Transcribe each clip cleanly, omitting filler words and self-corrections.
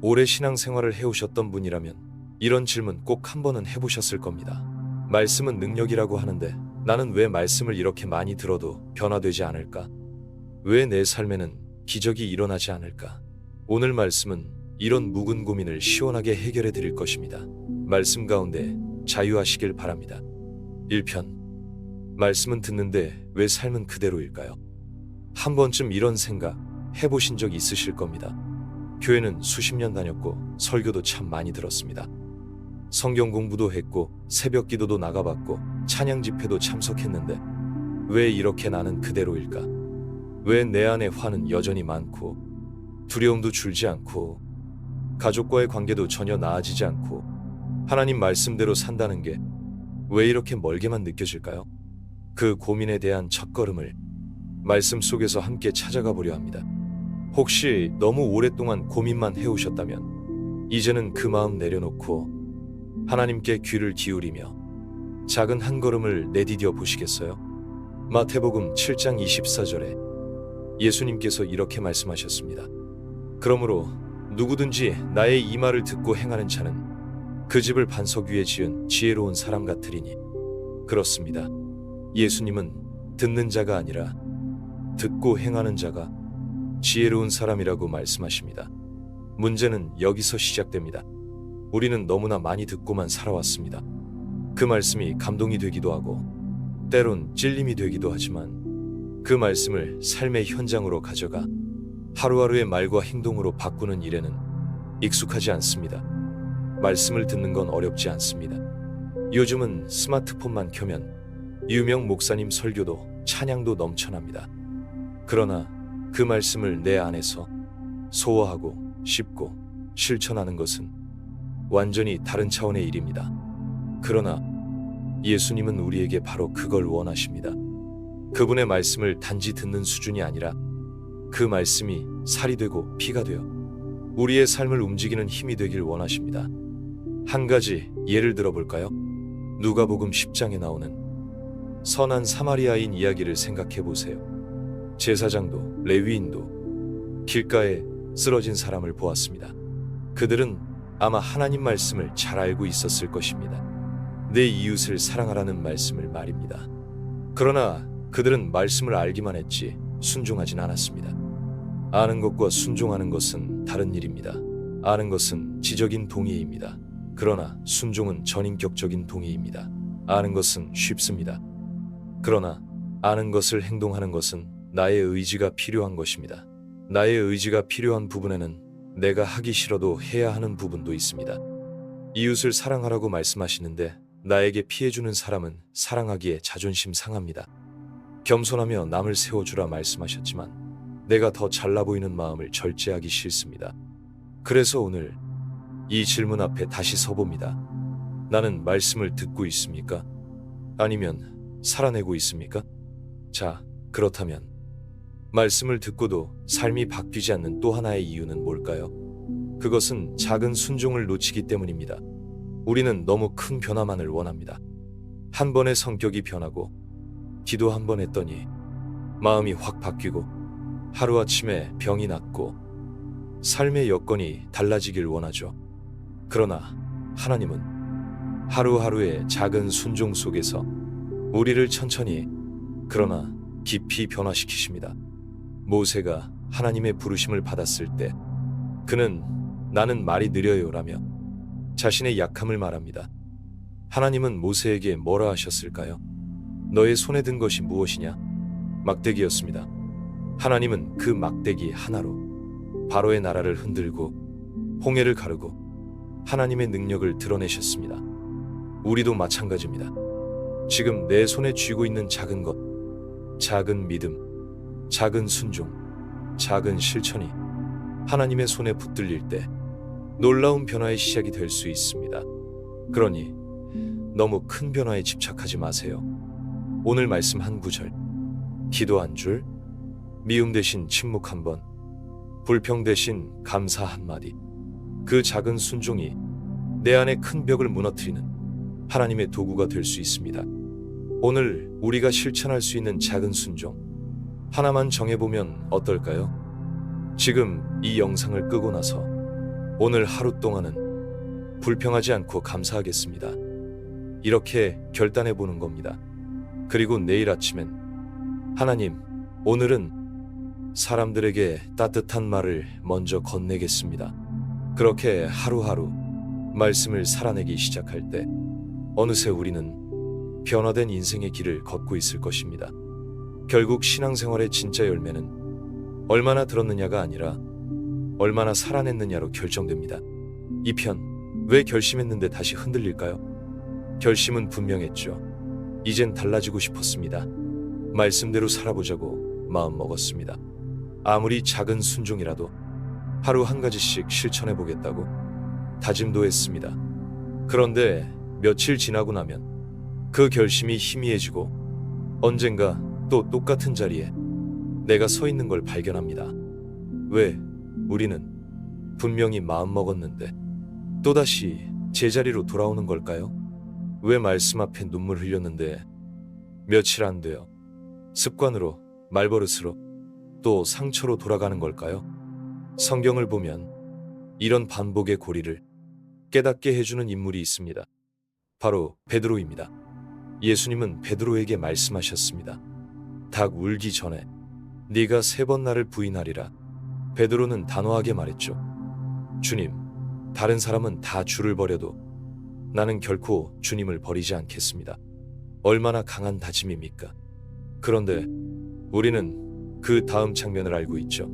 오래 신앙생활을 해오셨던 분이라면 이런 질문 꼭 한 번은 해보셨을 겁니다. 말씀은 능력이라고 하는데 나는 왜 말씀을 이렇게 많이 들어도 변화되지 않을까? 왜 내 삶에는 기적이 일어나지 않을까? 오늘 말씀은 이런 묵은 고민을 시원하게 해결해 드릴 것입니다. 말씀 가운데 자유하시길 바랍니다. 1편. 말씀은 듣는데 왜 삶은 그대로일까요? 한 번쯤 이런 생각 해보신 적 있으실 겁니다. 교회는 수십 년 다녔고 설교도 참 많이 들었습니다. 성경 공부도 했고 새벽 기도도 나가봤고 찬양 집회도 참석했는데 왜 이렇게 나는 그대로일까? 왜 내 안에 화는 여전히 많고 두려움도 줄지 않고 가족과의 관계도 전혀 나아지지 않고 하나님 말씀대로 산다는 게 왜 이렇게 멀게만 느껴질까요? 그 고민에 대한 첫걸음을 말씀 속에서 함께 찾아가 보려 합니다. 혹시 너무 오랫동안 고민만 해오셨다면 이제는 그 마음 내려놓고 하나님께 귀를 기울이며 작은 한 걸음을 내디뎌 보시겠어요? 마태복음 7장 24절에 예수님께서 이렇게 말씀하셨습니다. 그러므로 누구든지 나의 이 말을 듣고 행하는 자는 그 집을 반석 위에 지은 지혜로운 사람 같으리니. 그렇습니다. 예수님은 듣는 자가 아니라 듣고 행하는 자가 지혜로운 사람이라고 말씀하십니다. 문제는 여기서 시작됩니다. 우리는 너무나 많이 듣고만 살아왔습니다. 그 말씀이 감동이 되기도 하고 때론 찔림이 되기도 하지만 그 말씀을 삶의 현장으로 가져가 하루하루의 말과 행동으로 바꾸는 일에는 익숙하지 않습니다. 말씀을 듣는 건 어렵지 않습니다. 요즘은 스마트폰만 켜면 유명 목사님 설교도 찬양도 넘쳐납니다. 그러나 그 말씀을 내 안에서 소화하고 씹고 실천하는 것은 완전히 다른 차원의 일입니다. 그러나 예수님은 우리에게 바로 그걸 원하십니다. 그분의 말씀을 단지 듣는 수준이 아니라 그 말씀이 살이 되고 피가 되어 우리의 삶을 움직이는 힘이 되길 원하십니다. 한 가지 예를 들어볼까요? 누가복음 10장에 나오는 선한 사마리아인 이야기를 생각해 보세요. 제사장도 레위인도 길가에 쓰러진 사람을 보았습니다. 그들은 아마 하나님 말씀을 잘 알고 있었을 것입니다. 내 이웃을 사랑하라는 말씀을 말입니다. 그러나 그들은 말씀을 알기만 했지 순종하진 않았습니다. 아는 것과 순종하는 것은 다른 일입니다. 아는 것은 지적인 동의입니다. 그러나 순종은 전인격적인 동의입니다. 아는 것은 쉽습니다. 그러나 아는 것을 행동하는 것은 나의 의지가 필요한 것입니다. 나의 의지가 필요한 부분에는 내가 하기 싫어도 해야 하는 부분도 있습니다. 이웃을 사랑하라고 말씀하시는데 나에게 피해주는 사람은 사랑하기에 자존심 상합니다. 겸손하며 남을 세워주라 말씀하셨지만 내가 더 잘나 보이는 마음을 절제하기 싫습니다. 그래서 오늘 이 질문 앞에 다시 서봅니다. 나는 말씀을 듣고 있습니까? 아니면 살아내고 있습니까? 자, 그렇다면 말씀을 듣고도 삶이 바뀌지 않는 또 하나의 이유는 뭘까요? 그것은 작은 순종을 놓치기 때문입니다. 우리는 너무 큰 변화만을 원합니다. 한 번의 성격이 변하고 기도 한 번 했더니 마음이 확 바뀌고 하루아침에 병이 낫고 삶의 여건이 달라지길 원하죠. 그러나 하나님은 하루하루의 작은 순종 속에서 우리를 천천히 그러나 깊이 변화시키십니다. 모세가 하나님의 부르심을 받았을 때 그는 나는 말이 느려요라며 자신의 약함을 말합니다. 하나님은 모세에게 뭐라 하셨을까요? 너의 손에 든 것이 무엇이냐? 막대기였습니다. 하나님은 그 막대기 하나로 바로의 나라를 흔들고 홍해를 가르고 하나님의 능력을 드러내셨습니다. 우리도 마찬가지입니다. 지금 내 손에 쥐고 있는 작은 것, 작은 믿음, 작은 순종, 작은 실천이 하나님의 손에 붙들릴 때 놀라운 변화의 시작이 될 수 있습니다. 그러니 너무 큰 변화에 집착하지 마세요. 오늘 말씀 한 구절, 기도 한 줄, 미움 대신 침묵 한 번, 불평 대신 감사 한마디, 그 작은 순종이 내 안에 큰 벽을 무너뜨리는 하나님의 도구가 될 수 있습니다. 오늘 우리가 실천할 수 있는 작은 순종 하나만 정해보면 어떨까요? 지금 이 영상을 끄고 나서 오늘 하루 동안은 불평하지 않고 감사하겠습니다. 이렇게 결단해 보는 겁니다. 그리고 내일 아침엔 하나님, 오늘은 사람들에게 따뜻한 말을 먼저 건네겠습니다. 그렇게 하루하루 말씀을 살아내기 시작할 때 어느새 우리는 변화된 인생의 길을 걷고 있을 것입니다. 결국 신앙생활의 진짜 열매는 얼마나 들었느냐가 아니라 얼마나 살아냈느냐로 결정됩니다. 이 편, 왜 결심했는데 다시 흔들릴까요? 결심은 분명했죠. 이젠 달라지고 싶었습니다. 말씀대로 살아보자고 마음 먹었습니다. 아무리 작은 순종이라도 하루 한 가지씩 실천해 보겠다고 다짐도 했습니다. 그런데 며칠 지나고 나면 그 결심이 희미해지고 언젠가 또 똑같은 자리에 내가 서 있는 걸 발견합니다. 왜 우리는 분명히 마음 먹었는데 또다시 제자리로 돌아오는 걸까요? 왜 말씀 앞에 눈물 흘렸는데 며칠 안 돼요 습관으로, 말버릇으로, 또 상처로 돌아가는 걸까요? 성경을 보면 이런 반복의 고리를 깨닫게 해주는 인물이 있습니다. 바로 베드로입니다. 예수님은 베드로에게 말씀하셨습니다. 닭 울기 전에 네가 3번 나를 부인하리라. 베드로는 단호하게 말했죠. 주님, 다른 사람은 다 주를 버려도 나는 결코 주님을 버리지 않겠습니다. 얼마나 강한 다짐입니까? 그런데 우리는 그 다음 장면을 알고 있죠.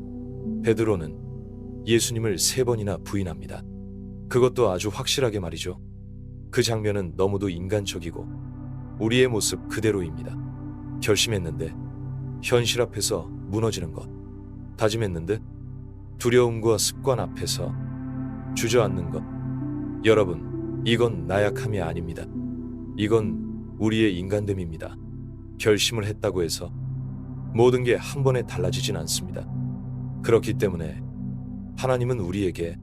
베드로는 예수님을 3번이나 부인합니다. 그것도 아주 확실하게 말이죠. 그 장면은 너무도 인간적이고 우리의 모습 그대로입니다. 결심했는데 현실 앞에서 무너지는 것, 다짐했는데 두려움과 습관 앞에서 주저앉는 것. 여러분, 이건 나약함이 아닙니다. 이건 우리의 인간됨입니다. 결심을 했다고 해서 모든 게 한 번에 달라지진 않습니다. 그렇기 때문에 하나님은 우리에게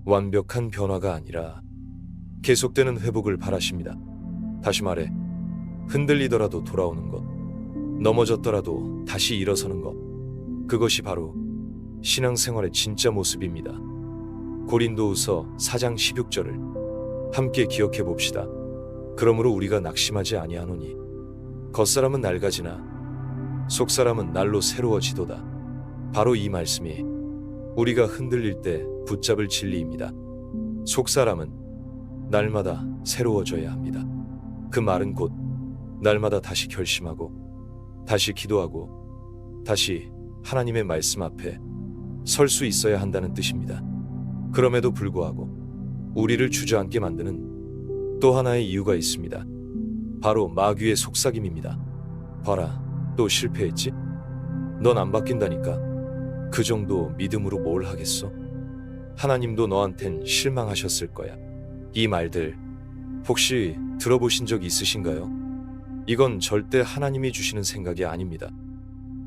완벽한 변화가 아니라 계속되는 회복을 바라십니다. 다시 말해, 흔들리더라도 돌아오는 것, 넘어졌더라도 다시 일어서는 것, 그것이 바로 신앙생활의 진짜 모습입니다. 고린도후서 4장 16절을 함께 기억해 봅시다. 그러므로 우리가 낙심하지 아니하노니 겉사람은 낡아지나 속사람은 날로 새로워지도다. 바로 이 말씀이 우리가 흔들릴 때 붙잡을 진리입니다. 속사람은 날마다 새로워져야 합니다. 그 말은 곧 날마다 다시 결심하고 다시 기도하고 다시 하나님의 말씀 앞에 설 수 있어야 한다는 뜻입니다. 그럼에도 불구하고 우리를 주저앉게 만드는 또 하나의 이유가 있습니다. 바로 마귀의 속삭임입니다. 봐라, 또 실패했지? 넌 안 바뀐다니까. 그 정도 믿음으로 뭘 하겠어? 하나님도 너한텐 실망하셨을 거야. 이 말들 혹시 들어보신 적 있으신가요? 이건 절대 하나님이 주시는 생각이 아닙니다.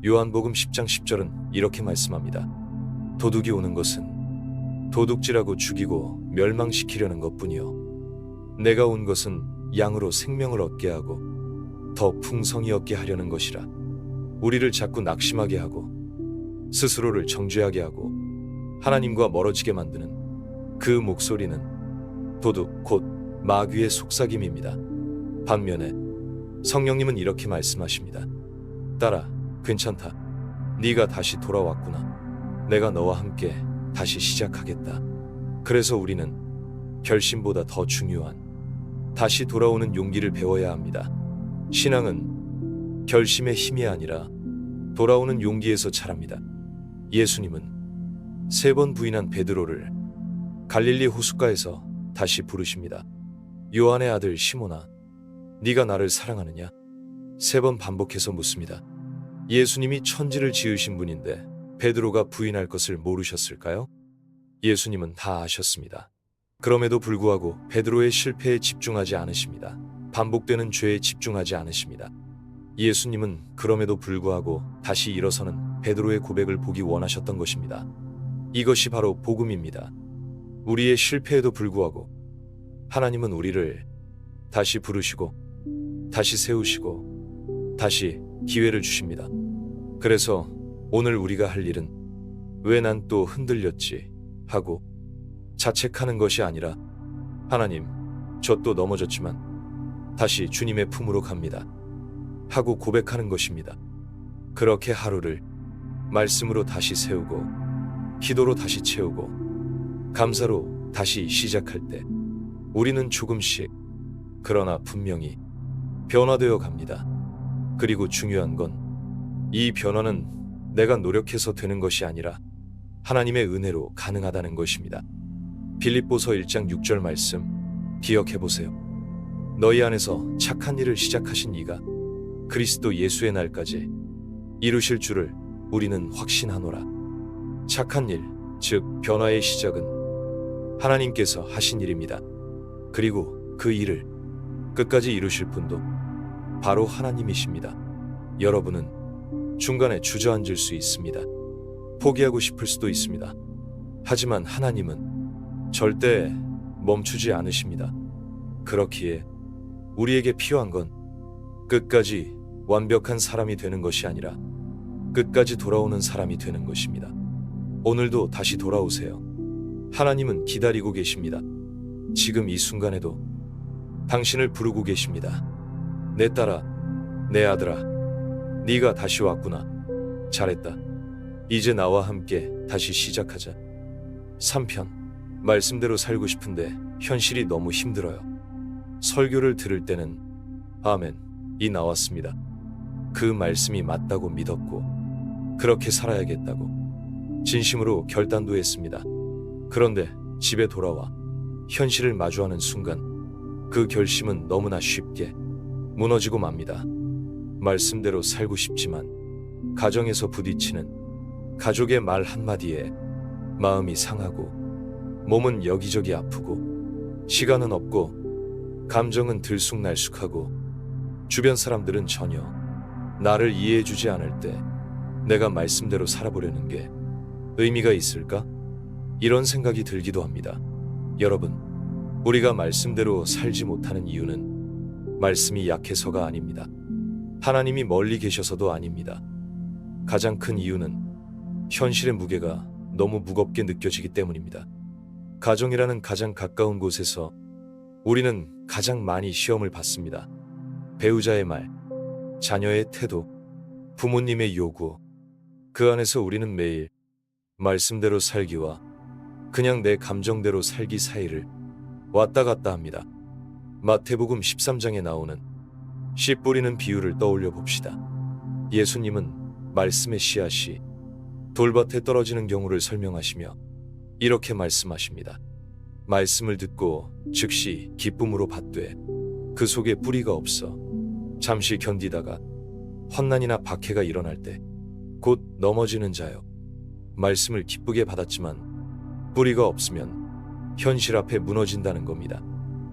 요한복음 10장 10절은 이렇게 말씀합니다. 도둑이 오는 것은 도둑질하고 죽이고 멸망시키려는 것뿐이요 내가 온 것은 양으로 생명을 얻게 하고 더 풍성히 얻게 하려는 것이라. 우리를 자꾸 낙심하게 하고 스스로를 정죄하게 하고 하나님과 멀어지게 만드는 그 목소리는 도둑 곧 마귀의 속삭임입니다. 반면에 성령님은 이렇게 말씀하십니다. 딸아, 괜찮다. 네가 다시 돌아왔구나. 내가 너와 함께 다시 시작하겠다. 그래서 우리는 결심보다 더 중요한 다시 돌아오는 용기를 배워야 합니다. 신앙은 결심의 힘이 아니라 돌아오는 용기에서 자랍니다. 예수님은 3번 부인한 베드로를 갈릴리 호숫가에서 다시 부르십니다. 요한의 아들 시몬아, 네가 나를 사랑하느냐? 3번 반복해서 묻습니다. 예수님이 천지를 지으신 분인데 베드로가 부인할 것을 모르셨을까요? 예수님은 다 아셨습니다. 그럼에도 불구하고 베드로의 실패에 집중하지 않으십니다. 반복되는 죄에 집중하지 않으십니다. 예수님은 그럼에도 불구하고 다시 일어서는 베드로의 고백을 보기 원하셨던 것입니다. 이것이 바로 복음입니다. 우리의 실패에도 불구하고 하나님은 우리를 다시 부르시고 다시 세우시고 다시 기회를 주십니다. 그래서 오늘 우리가 할 일은 왜 난 또 흔들렸지 하고 자책하는 것이 아니라 하나님, 저 또 넘어졌지만 다시 주님의 품으로 갑니다. 하고 고백하는 것입니다. 그렇게 하루를 말씀으로 다시 세우고 기도로 다시 채우고 감사로 다시 시작할 때 우리는 조금씩, 그러나 분명히 변화되어 갑니다. 그리고 중요한 건 이 변화는 내가 노력해서 되는 것이 아니라 하나님의 은혜로 가능하다는 것입니다. 빌립보서 1장 6절 말씀 기억해 보세요. 너희 안에서 착한 일을 시작하신 이가 그리스도 예수의 날까지 이루실 줄을 우리는 확신하노라. 착한 일, 즉 변화의 시작은 하나님께서 하신 일입니다. 그리고 그 일을 끝까지 이루실 분도 바로 하나님이십니다. 여러분은 중간에 주저앉을 수 있습니다. 포기하고 싶을 수도 있습니다. 하지만 하나님은 절대 멈추지 않으십니다. 그렇기에 우리에게 필요한 건 끝까지 완벽한 사람이 되는 것이 아니라 끝까지 돌아오는 사람이 되는 것입니다. 오늘도 다시 돌아오세요. 하나님은 기다리고 계십니다. 지금 이 순간에도 당신을 부르고 계십니다. 내 딸아, 내 아들아, 네가 다시 왔구나. 잘했다. 이제 나와 함께 다시 시작하자. 3편. 말씀대로 살고 싶은데 현실이 너무 힘들어요. 설교를 들을 때는 아멘이 나왔습니다. 그 말씀이 맞다고 믿었고 그렇게 살아야겠다고 진심으로 결단도 했습니다. 그런데 집에 돌아와 현실을 마주하는 순간 그 결심은 너무나 쉽게 무너지고 맙니다. 말씀대로 살고 싶지만 가정에서 부딪히는 가족의 말 한마디에 마음이 상하고 몸은 여기저기 아프고 시간은 없고 감정은 들쑥날쑥하고 주변 사람들은 전혀 나를 이해해주지 않을 때 내가 말씀대로 살아보려는 게 의미가 있을까? 이런 생각이 들기도 합니다. 여러분, 우리가 말씀대로 살지 못하는 이유는 말씀이 약해서가 아닙니다. 하나님이 멀리 계셔서도 아닙니다. 가장 큰 이유는 현실의 무게가 너무 무겁게 느껴지기 때문입니다. 가정이라는 가장 가까운 곳에서 우리는 가장 많이 시험을 받습니다. 배우자의 말, 자녀의 태도, 부모님의 요구, 그 안에서 우리는 매일 말씀대로 살기와 그냥 내 감정대로 살기 사이를 왔다 갔다 합니다. 마태복음 13장에 나오는 씨 뿌리는 비유를 떠올려 봅시다. 예수님은 말씀의 씨앗이 돌밭에 떨어지는 경우를 설명하시며 이렇게 말씀하십니다. 말씀을 듣고 즉시 기쁨으로 받되 그 속에 뿌리가 없어 잠시 견디다가 환난이나 박해가 일어날 때 곧 넘어지는 자요. 말씀을 기쁘게 받았지만 뿌리가 없으면 현실 앞에 무너진다는 겁니다.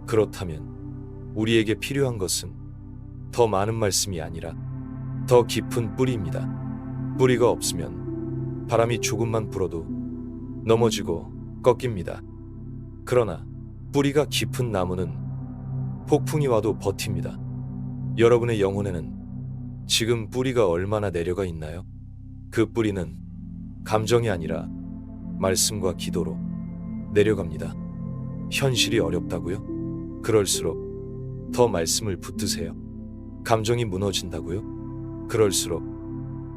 그렇다면 우리에게 필요한 것은 더 많은 말씀이 아니라 더 깊은 뿌리입니다. 뿌리가 없으면 바람이 조금만 불어도 넘어지고 꺾입니다. 그러나 뿌리가 깊은 나무는 폭풍이 와도 버팁니다. 여러분의 영혼에는 지금 뿌리가 얼마나 내려가 있나요? 그 뿌리는 감정이 아니라 말씀과 기도로 내려갑니다. 현실이 어렵다고요? 그럴수록 더 말씀을 붙드세요. 감정이 무너진다고요? 그럴수록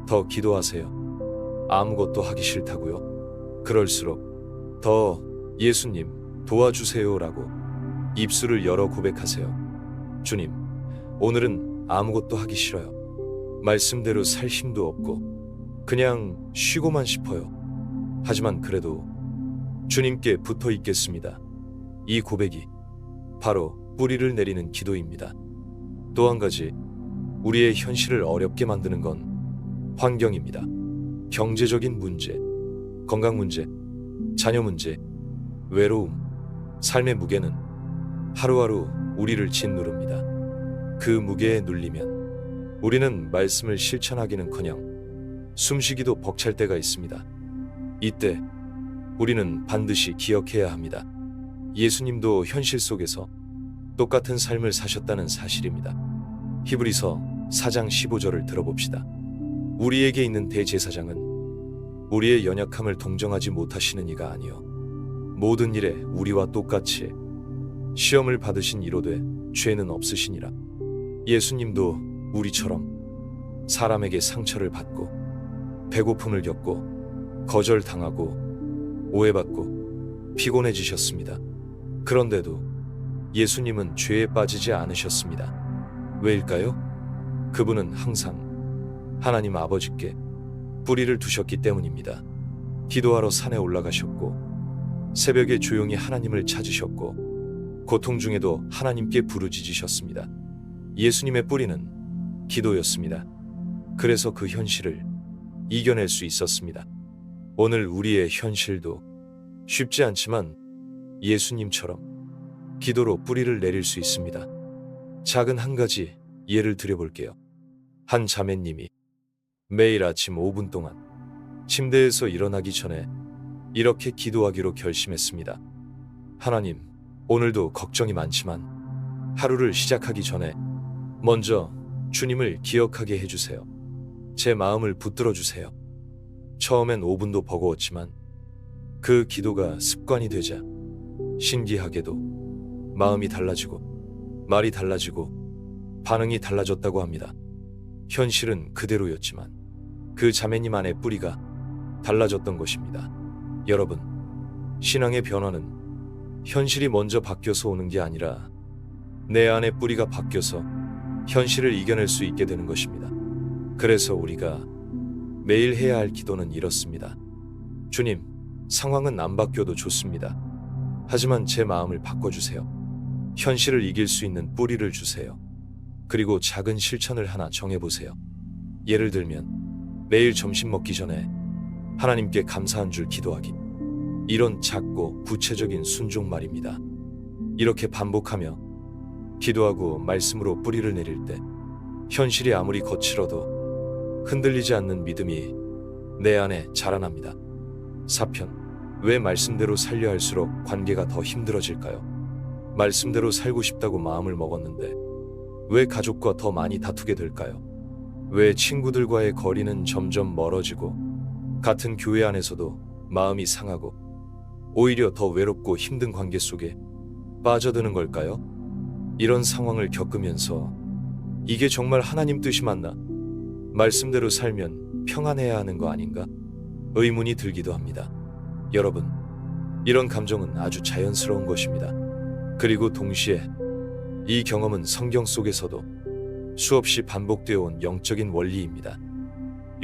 더 기도하세요. 아무것도 하기 싫다고요? 그럴수록 더 예수님 도와주세요라고 입술을 열어 고백하세요. 주님, 오늘은 아무것도 하기 싫어요. 말씀대로 살 힘도 없고 그냥 쉬고만 싶어요. 하지만 그래도 주님께 붙어 있겠습니다. 이 고백이 바로 뿌리를 내리는 기도입니다. 또 한 가지, 우리의 현실을 어렵게 만드는 건 환경입니다. 경제적인 문제, 건강 문제, 자녀 문제, 외로움, 삶의 무게는 하루하루 우리를 짓누릅니다. 그 무게에 눌리면 우리는 말씀을 실천하기는커녕 숨쉬기도 벅찰 때가 있습니다. 이때 우리는 반드시 기억해야 합니다. 예수님도 현실 속에서 똑같은 삶을 사셨다는 사실입니다. 히브리서 4장 15절을 들어봅시다. 우리에게 있는 대제사장은 우리의 연약함을 동정하지 못하시는 이가 아니요 모든 일에 우리와 똑같이 시험을 받으신 이로되 죄는 없으시니라. 예수님도 우리처럼 사람에게 상처를 받고 배고픔을 겪고 거절당하고 오해받고 피곤해지셨습니다. 그런데도 예수님은 죄에 빠지지 않으셨습니다. 왜일까요? 그분은 항상 하나님 아버지께 뿌리를 두셨기 때문입니다. 기도하러 산에 올라가셨고 새벽에 조용히 하나님을 찾으셨고 고통 중에도 하나님께 부르짖으셨습니다. 예수님의 뿌리는 기도였습니다. 그래서 그 현실을 이겨낼 수 있었습니다. 오늘 우리의 현실도 쉽지 않지만 예수님처럼 기도로 뿌리를 내릴 수 있습니다. 작은 한 가지 예를 들어볼게요. 한 자매님이 매일 아침 5분 동안 침대에서 일어나기 전에 이렇게 기도하기로 결심했습니다. 하나님, 오늘도 걱정이 많지만 하루를 시작하기 전에 먼저 주님을 기억하게 해주세요. 제 마음을 붙들어 주세요. 처음엔 5분도 버거웠지만 그 기도가 습관이 되자 신기하게도 마음이 달라지고 말이 달라지고 반응이 달라졌다고 합니다. 현실은 그대로였지만 그 자매님 안의 뿌리가 달라졌던 것입니다. 여러분, 신앙의 변화는 현실이 먼저 바뀌어서 오는 게 아니라 내 안의 뿌리가 바뀌어서 현실을 이겨낼 수 있게 되는 것입니다. 그래서 우리가 매일 해야 할 기도는 이렇습니다. 주님, 상황은 안 바뀌어도 좋습니다. 하지만 제 마음을 바꿔주세요. 현실을 이길 수 있는 뿌리를 주세요. 그리고 작은 실천을 하나 정해보세요. 예를 들면 매일 점심 먹기 전에 하나님께 감사한 줄 기도하기. 이런 작고 구체적인 순종 말입니다. 이렇게 반복하며 기도하고 말씀으로 뿌리를 내릴 때 현실이 아무리 거칠어도 흔들리지 않는 믿음이 내 안에 자라납니다. 4편. 왜 말씀대로 살려 할수록 관계가 더 힘들어질까요? 말씀대로 살고 싶다고 마음을 먹었는데 왜 가족과 더 많이 다투게 될까요? 왜 친구들과의 거리는 점점 멀어지고 같은 교회 안에서도 마음이 상하고 오히려 더 외롭고 힘든 관계 속에 빠져드는 걸까요? 이런 상황을 겪으면서 이게 정말 하나님 뜻이 맞나? 말씀대로 살면 평안해야 하는 거 아닌가? 의문이 들기도 합니다. 여러분, 이런 감정은 아주 자연스러운 것입니다. 그리고 동시에 이 경험은 성경 속에서도 수없이 반복되어 온 영적인 원리입니다.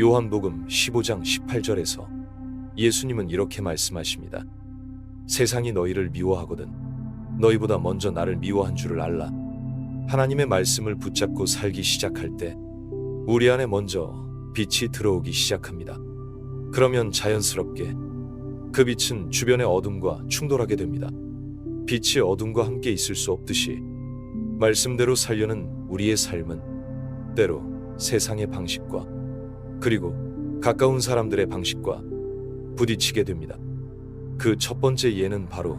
요한복음 15장 18절에서 예수님은 이렇게 말씀하십니다. 세상이 너희를 미워하거든 너희보다 먼저 나를 미워한 줄을 알라. 하나님의 말씀을 붙잡고 살기 시작할 때 우리 안에 먼저 빛이 들어오기 시작합니다. 그러면 자연스럽게 그 빛은 주변의 어둠과 충돌하게 됩니다. 빛이 어둠과 함께 있을 수 없듯이 말씀대로 살려는 우리의 삶은 때로 세상의 방식과 그리고 가까운 사람들의 방식과 부딪히게 됩니다. 그 첫 번째 예는 바로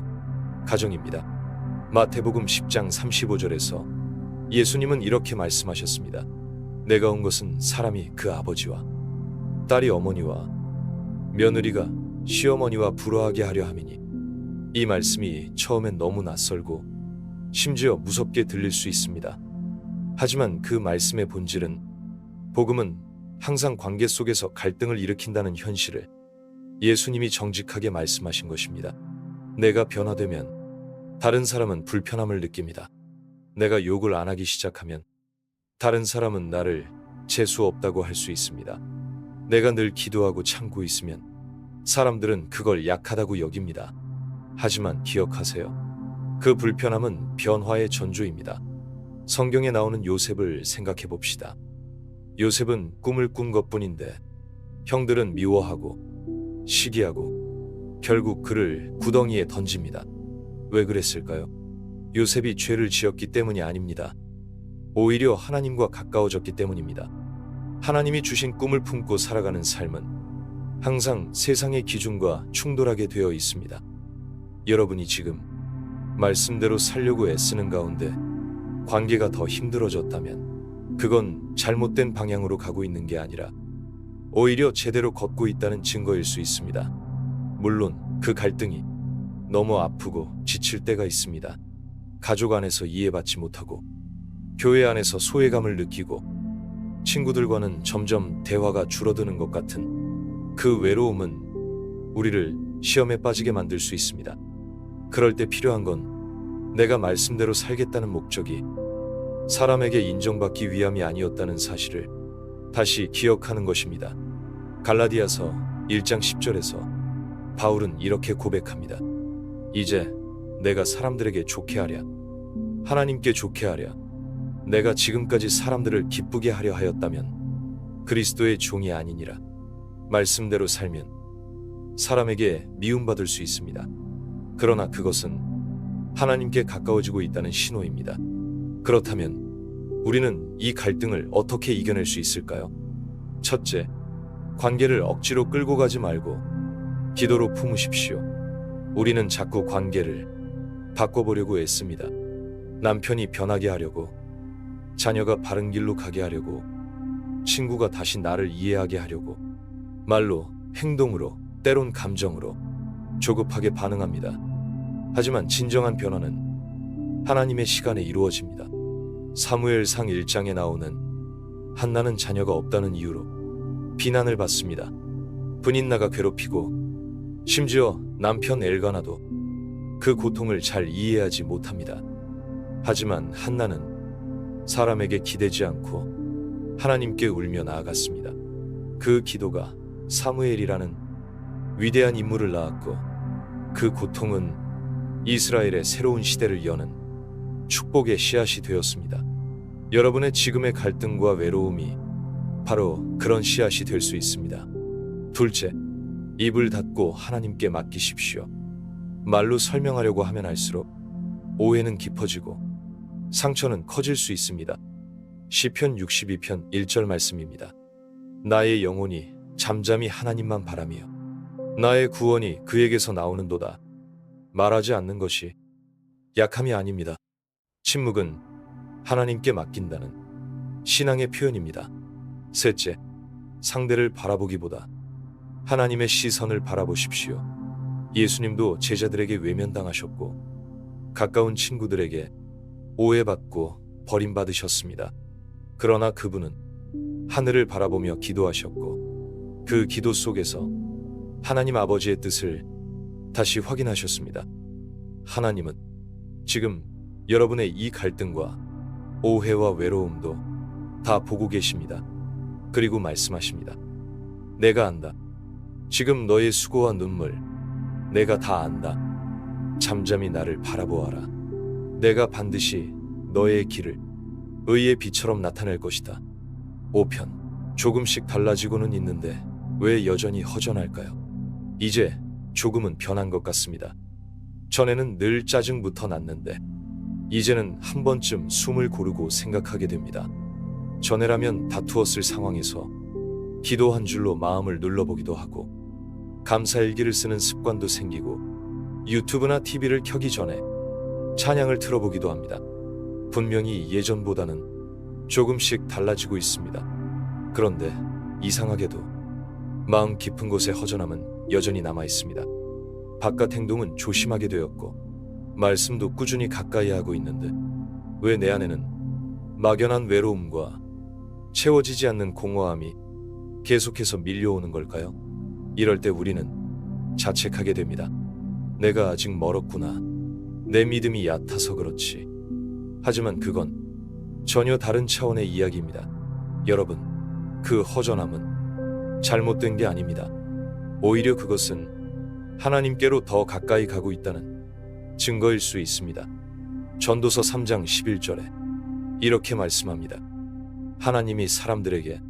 가정입니다. 마태복음 10장 35절에서 예수님은 이렇게 말씀하셨습니다. 내가 온 것은 사람이 그 아버지와 딸이 어머니와 며느리가 시어머니와 불화하게 하려 함이니. 이 말씀이 처음엔 너무 낯설고 심지어 무섭게 들릴 수 있습니다. 하지만 그 말씀의 본질은 복음은 항상 관계 속에서 갈등을 일으킨다는 현실을 예수님이 정직하게 말씀하신 것입니다. 내가 변화되면 다른 사람은 불편함을 느낍니다. 내가 욕을 안 하기 시작하면 다른 사람은 나를 재수 없다고 할 수 있습니다. 내가 늘 기도하고 참고 있으면 사람들은 그걸 약하다고 여깁니다. 하지만 기억하세요. 그 불편함은 변화의 전조입니다. 성경에 나오는 요셉을 생각해 봅시다. 요셉은 꿈을 꾼 것뿐인데 형들은 미워하고 시기하고 결국 그를 구덩이에 던집니다. 왜 그랬을까요? 요셉이 죄를 지었기 때문이 아닙니다. 오히려 하나님과 가까워졌기 때문입니다. 하나님이 주신 꿈을 품고 살아가는 삶은 항상 세상의 기준과 충돌하게 되어 있습니다. 여러분이 지금 말씀대로 살려고 애쓰는 가운데 관계가 더 힘들어졌다면 그건 잘못된 방향으로 가고 있는 게 아니라 오히려 제대로 걷고 있다는 증거일 수 있습니다. 물론 그 갈등이 너무 아프고 지칠 때가 있습니다. 가족 안에서 이해받지 못하고 교회 안에서 소외감을 느끼고 친구들과는 점점 대화가 줄어드는 것 같은 그 외로움은 우리를 시험에 빠지게 만들 수 있습니다. 그럴 때 필요한 건 내가 말씀대로 살겠다는 목적이 사람에게 인정받기 위함이 아니었다는 사실을 다시 기억하는 것입니다. 갈라디아서 1장 10절에서 바울은 이렇게 고백합니다. 이제 내가 사람들에게 좋게 하랴, 하나님께 좋게 하랴, 내가 지금까지 사람들을 기쁘게 하려 하였다면 그리스도의 종이 아니니라. 말씀대로 살면 사람에게 미움받을 수 있습니다. 그러나 그것은 하나님께 가까워지고 있다는 신호입니다. 그렇다면 우리는 이 갈등을 어떻게 이겨낼 수 있을까요? 첫째, 관계를 억지로 끌고 가지 말고 기도로 품으십시오. 우리는 자꾸 관계를 바꿔보려고 애씁니다. 남편이 변하게 하려고, 자녀가 바른 길로 가게 하려고, 친구가 다시 나를 이해하게 하려고, 말로, 행동으로, 때론 감정으로 조급하게 반응합니다. 하지만 진정한 변화는 하나님의 시간에 이루어집니다. 사무엘상 1장에 나오는 한나는 자녀가 없다는 이유로 비난을 받습니다. 분인나가 괴롭히고 심지어 남편 엘가나도 그 고통을 잘 이해하지 못합니다. 하지만 한나는 사람에게 기대지 않고 하나님께 울며 나아갔습니다. 그 기도가 사무엘이라는 위대한 인물을 낳았고 그 고통은 이스라엘의 새로운 시대를 여는 축복의 씨앗이 되었습니다. 여러분의 지금의 갈등과 외로움이 바로 그런 씨앗이 될 수 있습니다. 둘째, 입을 닫고 하나님께 맡기십시오. 말로 설명하려고 하면 할수록 오해는 깊어지고 상처는 커질 수 있습니다. 시편 62편 1절 말씀입니다. 나의 영혼이 잠잠히 하나님만 바라며 나의 구원이 그에게서 나오는도다. 말하지 않는 것이 약함이 아닙니다. 침묵은 하나님께 맡긴다는 신앙의 표현입니다. 셋째, 상대를 바라보기보다 하나님의 시선을 바라보십시오. 예수님도 제자들에게 외면당하셨고 가까운 친구들에게 오해받고 버림받으셨습니다. 그러나 그분은 하늘을 바라보며 기도하셨고 그 기도 속에서 하나님 아버지의 뜻을 다시 확인하셨습니다. 하나님은 지금 여러분의 이 갈등과 오해와 외로움도 다 보고 계십니다. 그리고 말씀하십니다. 내가 안다. 지금 너의 수고와 눈물, 내가 다 안다. 잠잠히 나를 바라보아라. 내가 반드시 너의 길을 의의 빛처럼 나타낼 것이다. 5편, 조금씩 달라지고는 있는데 왜 여전히 허전할까요? 이제 조금은 변한 것 같습니다. 전에는 늘 짜증부터 났는데 이제는 한 번쯤 숨을 고르고 생각하게 됩니다. 전에라면 다투었을 상황에서 기도 한 줄로 마음을 눌러보기도 하고 감사일기를 쓰는 습관도 생기고 유튜브나 TV를 켜기 전에 찬양을 틀어보기도 합니다. 분명히 예전보다는 조금씩 달라지고 있습니다. 그런데 이상하게도 마음 깊은 곳의 허전함은 여전히 남아 있습니다. 바깥 행동은 조심하게 되었고 말씀도 꾸준히 가까이 하고 있는데 왜 내 안에는 막연한 외로움과 채워지지 않는 공허함이 계속해서 밀려오는 걸까요? 이럴 때 우리는 자책하게 됩니다. 내가 아직 멀었구나. 내 믿음이 얕아서 그렇지. 하지만 그건 전혀 다른 차원의 이야기입니다. 여러분, 그 허전함은 잘못된 게 아닙니다. 오히려 그것은 하나님께로 더 가까이 가고 있다는 증거일 수 있습니다. 전도서 3장 11절에 이렇게 말씀합니다. 하나님이 사람들에게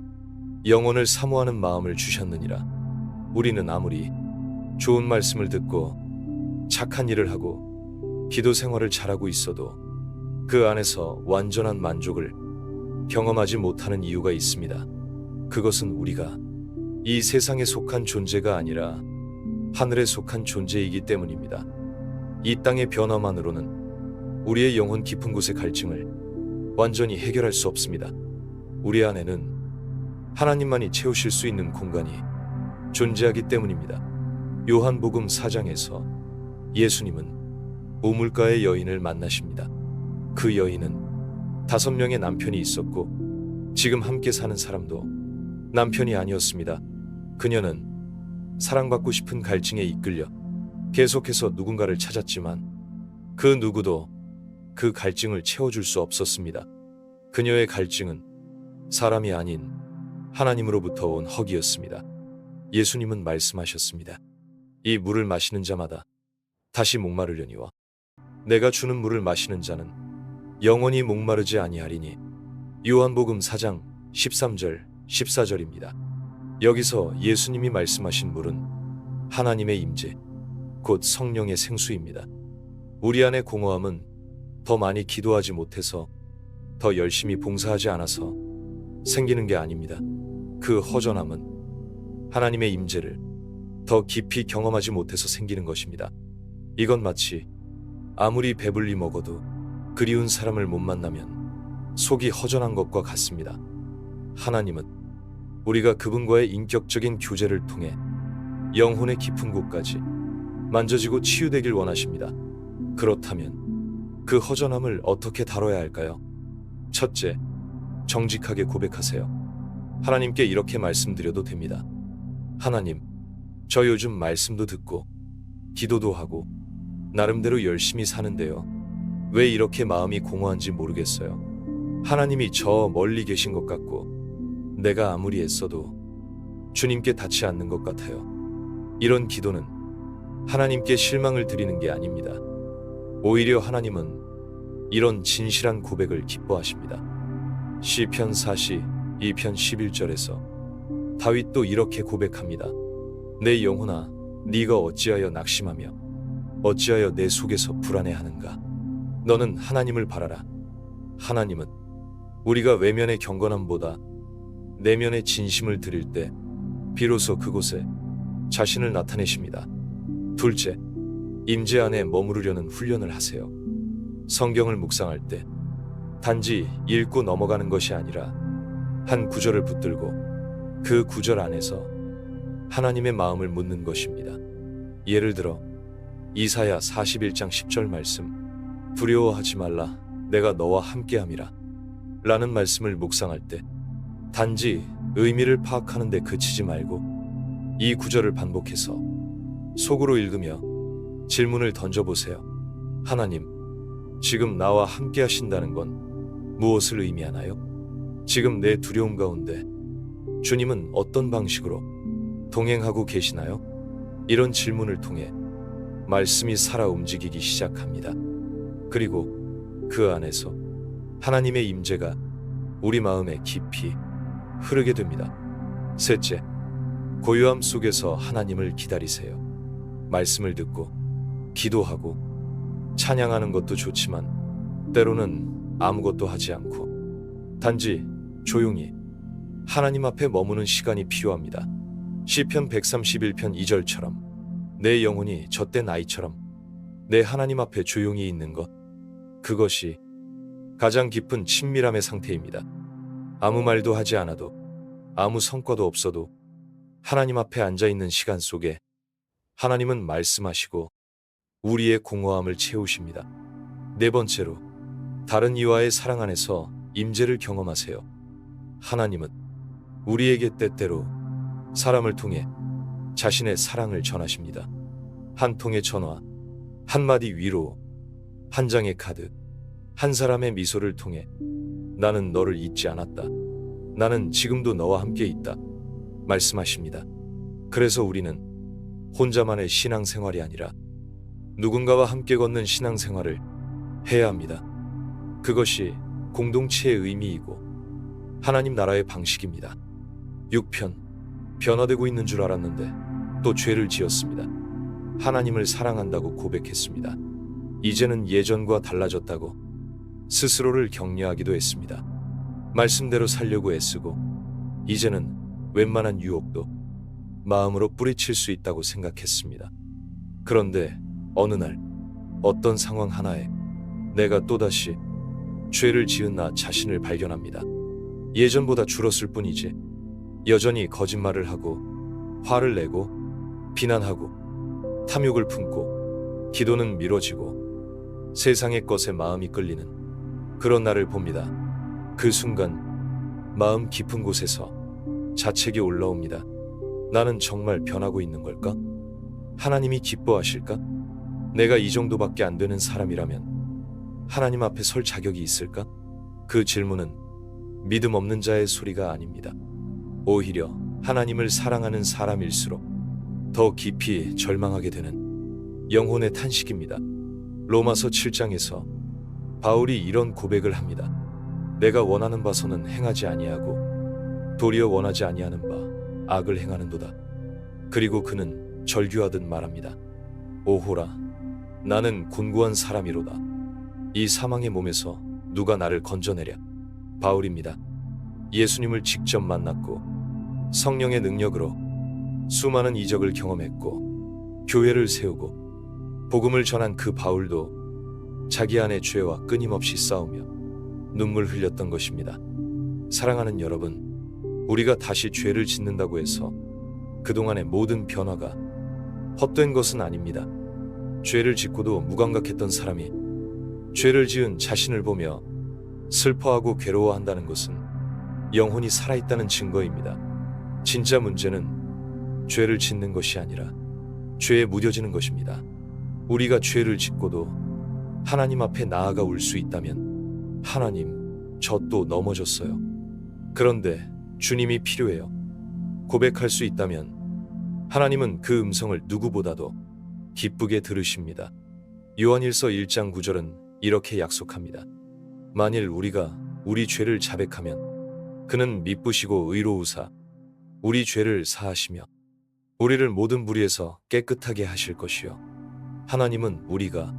영혼을 사모하는 마음을 주셨느니라. 우리는 아무리 좋은 말씀을 듣고 착한 일을 하고 기도 생활을 잘하고 있어도 그 안에서 완전한 만족을 경험하지 못하는 이유가 있습니다. 그것은 우리가 이 세상에 속한 존재가 아니라 하늘에 속한 존재이기 때문입니다. 이 땅의 변화만으로는 우리의 영혼 깊은 곳의 갈증을 완전히 해결할 수 없습니다. 우리 안에는 하나님만이 채우실 수 있는 공간이 존재하기 때문입니다. 요한복음 4장에서 예수님은 우물가의 여인을 만나십니다. 그 여인은 5명의 남편이 있었고 지금 함께 사는 사람도 남편이 아니었습니다. 그녀는 사랑받고 싶은 갈증에 이끌려 계속해서 누군가를 찾았지만 그 누구도 그 갈증을 채워줄 수 없었습니다. 그녀의 갈증은 사람이 아닌 하나님으로부터 온 허기였습니다. 예수님은 말씀하셨습니다. 이 물을 마시는 자마다 다시 목마르려니와 내가 주는 물을 마시는 자는 영원히 목마르지 아니하리니. 요한복음 4장 13절 14절입니다. 여기서 예수님이 말씀하신 물은 하나님의 임재, 곧 성령의 생수입니다. 우리 안의 공허함은 더 많이 기도하지 못해서, 더 열심히 봉사하지 않아서 생기는 게 아닙니다. 그 허전함은 하나님의 임재를 더 깊이 경험하지 못해서 생기는 것입니다. 이건 마치 아무리 배불리 먹어도 그리운 사람을 못 만나면 속이 허전한 것과 같습니다. 하나님은 우리가 그분과의 인격적인 교제를 통해 영혼의 깊은 곳까지 만져지고 치유되길 원하십니다. 그렇다면 그 허전함을 어떻게 다뤄야 할까요? 첫째, 정직하게 고백하세요. 하나님께 이렇게 말씀드려도 됩니다. 하나님, 저 요즘 말씀도 듣고 기도도 하고 나름대로 열심히 사는데요. 왜 이렇게 마음이 공허한지 모르겠어요. 하나님이 저 멀리 계신 것 같고 내가 아무리 애써도 주님께 닿지 않는 것 같아요. 이런 기도는 하나님께 실망을 드리는 게 아닙니다. 오히려 하나님은 이런 진실한 고백을 기뻐하십니다. 시편 42편 11절에서 다윗도 이렇게 고백합니다. 내 영혼아, 네가 어찌하여 낙심하며 어찌하여 내 속에서 불안해하는가. 너는 하나님을 바라라. 하나님은 우리가 외면의 경건함보다 내면의 진심을 드릴 때 비로소 그곳에 자신을 나타내십니다. 둘째, 임재 안에 머무르려는 훈련을 하세요. 성경을 묵상할 때 단지 읽고 넘어가는 것이 아니라 한 구절을 붙들고 그 구절 안에서 하나님의 마음을 묻는 것입니다. 예를 들어 이사야 41장 10절 말씀, 두려워하지 말라, 내가 너와 함께함이라 라는 말씀을 묵상할 때 단지 의미를 파악하는 데 그치지 말고 이 구절을 반복해서 속으로 읽으며 질문을 던져보세요. 하나님, 지금 나와 함께 하신다는 건 무엇을 의미하나요? 지금 내 두려움 가운데 주님은 어떤 방식으로 동행하고 계시나요? 이런 질문을 통해 말씀이 살아 움직이기 시작합니다. 그리고 그 안에서 하나님의 임재가 우리 마음에 깊이 흐르게 됩니다. 셋째, 고요함 속에서 하나님을 기다리세요. 말씀을 듣고 기도하고 찬양하는 것도 좋지만 때로는 아무것도 하지 않고 단지 조용히 하나님 앞에 머무는 시간이 필요합니다. 시편 131편 2절처럼 내 영혼이 젖된 아이처럼 내 하나님 앞에 조용히 있는 것, 그것이 가장 깊은 친밀함의 상태입니다. 아무 말도 하지 않아도, 아무 성과도 없어도 하나님 앞에 앉아있는 시간 속에 하나님은 말씀하시고 우리의 공허함을 채우십니다. 네 번째로, 다른 이와의 사랑 안에서 임재를 경험하세요. 하나님은 우리에게 때때로 사람을 통해 자신의 사랑을 전하십니다. 한 통의 전화, 한마디 위로, 한 장의 카드, 한 사람의 미소를 통해 나는 너를 잊지 않았다. 나는 지금도 너와 함께 있다. 말씀하십니다. 그래서 우리는 혼자만의 신앙생활이 아니라 누군가와 함께 걷는 신앙생활을 해야 합니다. 그것이 공동체의 의미이고 하나님 나라의 방식입니다. 6편, 변화되고 있는 줄 알았는데 또 죄를 지었습니다. 하나님을 사랑한다고 고백했습니다. 이제는 예전과 달라졌다고 스스로를 격려하기도 했습니다. 말씀대로 살려고 애쓰고 이제는 웬만한 유혹도 마음으로 뿌리칠 수 있다고 생각했습니다. 그런데 어느 날 어떤 상황 하나에 내가 또다시 죄를 지은 나 자신을 발견합니다. 예전보다 줄었을 뿐이지 여전히 거짓말을 하고 화를 내고 비난하고 탐욕을 품고 기도는 미뤄지고 세상의 것에 마음이 끌리는 그런 날을 봅니다. 그 순간 마음 깊은 곳에서 자책이 올라옵니다. 나는 정말 변하고 있는 걸까? 하나님이 기뻐하실까? 내가 이 정도밖에 안 되는 사람이라면 하나님 앞에 설 자격이 있을까? 그 질문은 믿음 없는 자의 소리가 아닙니다. 오히려 하나님을 사랑하는 사람일수록 더 깊이 절망하게 되는 영혼의 탄식입니다. 로마서 7장에서 바울이 이런 고백을 합니다. 내가 원하는 바서는 행하지 아니하고 도리어 원하지 아니하는 바 악을 행하는도다. 그리고 그는 절규하듯 말합니다. 오호라, 나는 곤고한 사람이로다. 이 사망의 몸에서 누가 나를 건져내랴. 바울입니다. 예수님을 직접 만났고 성령의 능력으로 수많은 이적을 경험했고 교회를 세우고 복음을 전한 그 바울도 자기 안의 죄와 끊임없이 싸우며 눈물 흘렸던 것입니다. 사랑하는 여러분, 우리가 다시 죄를 짓는다고 해서 그동안의 모든 변화가 헛된 것은 아닙니다. 죄를 짓고도 무감각했던 사람이 죄를 지은 자신을 보며 슬퍼하고 괴로워한다는 것은 영혼이 살아있다는 증거입니다. 진짜 문제는 죄를 짓는 것이 아니라 죄에 무뎌지는 것입니다. 우리가 죄를 짓고도 하나님 앞에 나아가 울 수 있다면 하나님, 저 또 넘어졌어요. 그런데 주님이 필요해요. 고백할 수 있다면 하나님은 그 음성을 누구보다도 기쁘게 들으십니다. 요한일서 1장 9절은 이렇게 약속합니다. 만일 우리가 우리 죄를 자백하면 그는 미쁘시고 의로우사 우리 죄를 사하시며 우리를 모든 불의에서 깨끗하게 하실 것이요. 하나님은 우리가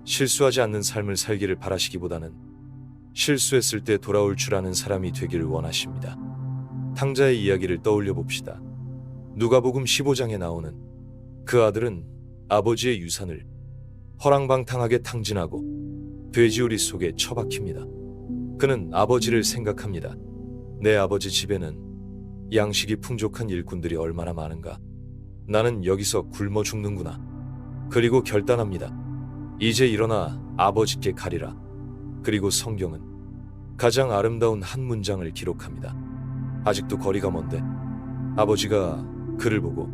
실수하지 않는 삶을 살기를 바라시기보다는 실수했을 때 돌아올 줄 아는 사람이 되기를 원하십니다. 탕자의 이야기를 떠올려 봅시다. 누가복음 15장에 나오는 그 아들은 아버지의 유산을 허랑방탕하게 탕진하고 돼지우리 속에 처박힙니다. 그는 아버지를 생각합니다. 내 아버지 집에는 양식이 풍족한 일꾼들이 얼마나 많은가. 나는 여기서 굶어 죽는구나. 그리고 결단합니다. 이제 일어나 아버지께 가리라. 그리고 성경은 가장 아름다운 한 문장을 기록합니다. 아직도 거리가 먼데 아버지가 그를 보고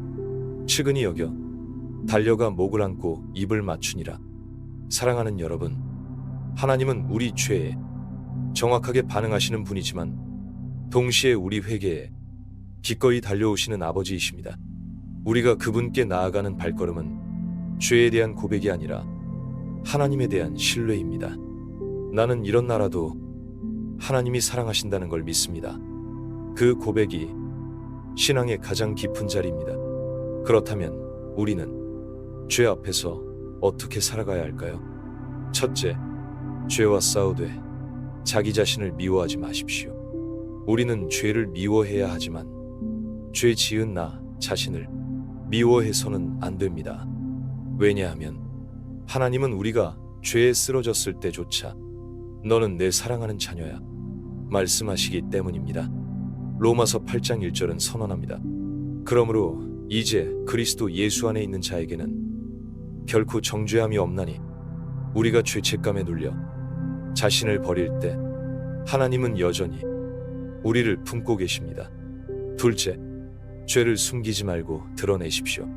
측은히 여겨 달려가 목을 안고 입을 맞추니라. 사랑하는 여러분, 하나님은 우리 죄에 정확하게 반응하시는 분이지만 동시에 우리 회개에 기꺼이 달려오시는 아버지이십니다. 우리가 그분께 나아가는 발걸음은 죄에 대한 고백이 아니라 하나님에 대한 신뢰입니다. 나는 일어나라도 하나님이 사랑하신다는 걸 믿습니다. 그 고백이 신앙의 가장 깊은 자리입니다. 그렇다면 우리는 죄 앞에서 어떻게 살아가야 할까요? 첫째, 죄와 싸우되 자기 자신을 미워하지 마십시오. 우리는 죄를 미워해야 하지만 죄 지은 나 자신을 미워해서는 안 됩니다. 왜냐하면 하나님은 우리가 죄에 쓰러졌을 때조차 너는 내 사랑하는 자녀야 말씀하시기 때문입니다. 로마서 8장 1절은 선언합니다. 그러므로 이제 그리스도 예수 안에 있는 자에게는 결코 정죄함이 없나니 우리가 죄책감에 눌려 자신을 버릴 때 하나님은 여전히 우리를 품고 계십니다. 둘째, 죄를 숨기지 말고 드러내십시오.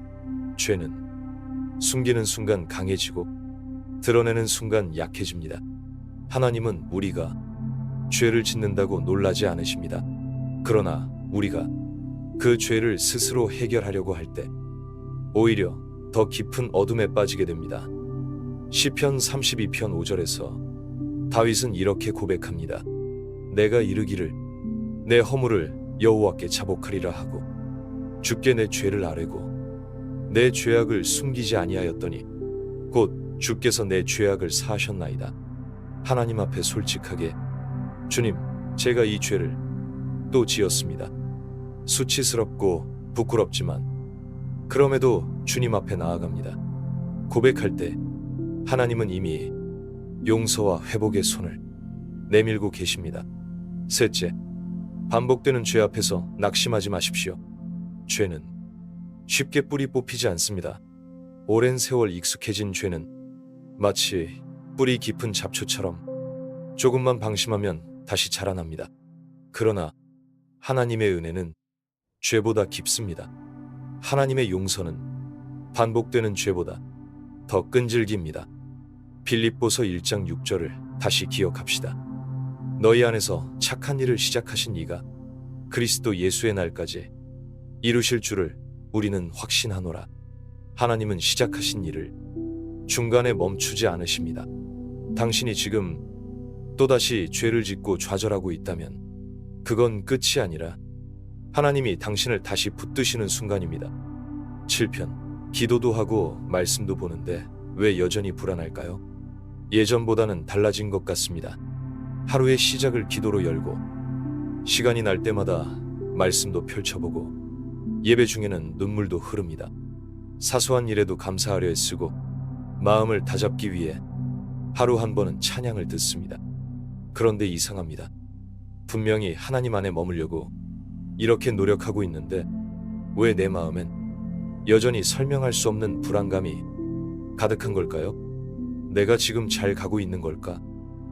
죄는 숨기는 순간 강해지고 드러내는 순간 약해집니다. 하나님은 우리가 죄를 짓는다고 놀라지 않으십니다. 그러나 우리가 그 죄를 스스로 해결하려고 할 때 오히려 더 깊은 어둠에 빠지게 됩니다. 시편 32편 5절에서 다윗은 이렇게 고백합니다. 내가 이르기를 내 허물을 여호와께 자복하리라 하고 주께 내 죄를 아뢰고 내 죄악을 숨기지 아니하였더니 곧 주께서 내 죄악을 사하셨나이다. 하나님 앞에 솔직하게 주님, 제가 이 죄를 또 지었습니다. 수치스럽고 부끄럽지만 그럼에도 주님 앞에 나아갑니다. 고백할 때 하나님은 이미 용서와 회복의 손을 내밀고 계십니다. 셋째, 반복되는 죄 앞에서 낙심하지 마십시오. 죄는 쉽게 뿌리 뽑히지 않습니다. 오랜 세월 익숙해진 죄는 마치 뿌리 깊은 잡초처럼 조금만 방심하면 다시 자라납니다. 그러나 하나님의 은혜는 죄보다 깊습니다. 하나님의 용서는 반복되는 죄보다 더 끈질깁니다. 빌립보서 1장 6절을 다시 기억합시다. 너희 안에서 착한 일을 시작하신 이가 그리스도 예수의 날까지 이루실 줄을 우리는 확신하노라. 하나님은 시작하신 일을 중간에 멈추지 않으십니다. 당신이 지금 또다시 죄를 짓고 좌절하고 있다면 그건 끝이 아니라 하나님이 당신을 다시 붙드시는 순간입니다. 7편, 기도도 하고 말씀도 보는데 왜 여전히 불안할까요? 예전보다는 달라진 것 같습니다. 하루의 시작을 기도로 열고 시간이 날 때마다 말씀도 펼쳐보고 예배 중에는 눈물도 흐릅니다. 사소한 일에도 감사하려 애쓰고 마음을 다잡기 위해 하루 한 번은 찬양을 듣습니다. 그런데 이상합니다. 분명히 하나님 안에 머물려고 이렇게 노력하고 있는데 왜 내 마음엔 여전히 설명할 수 없는 불안감이 가득한 걸까요? 내가 지금 잘 가고 있는 걸까?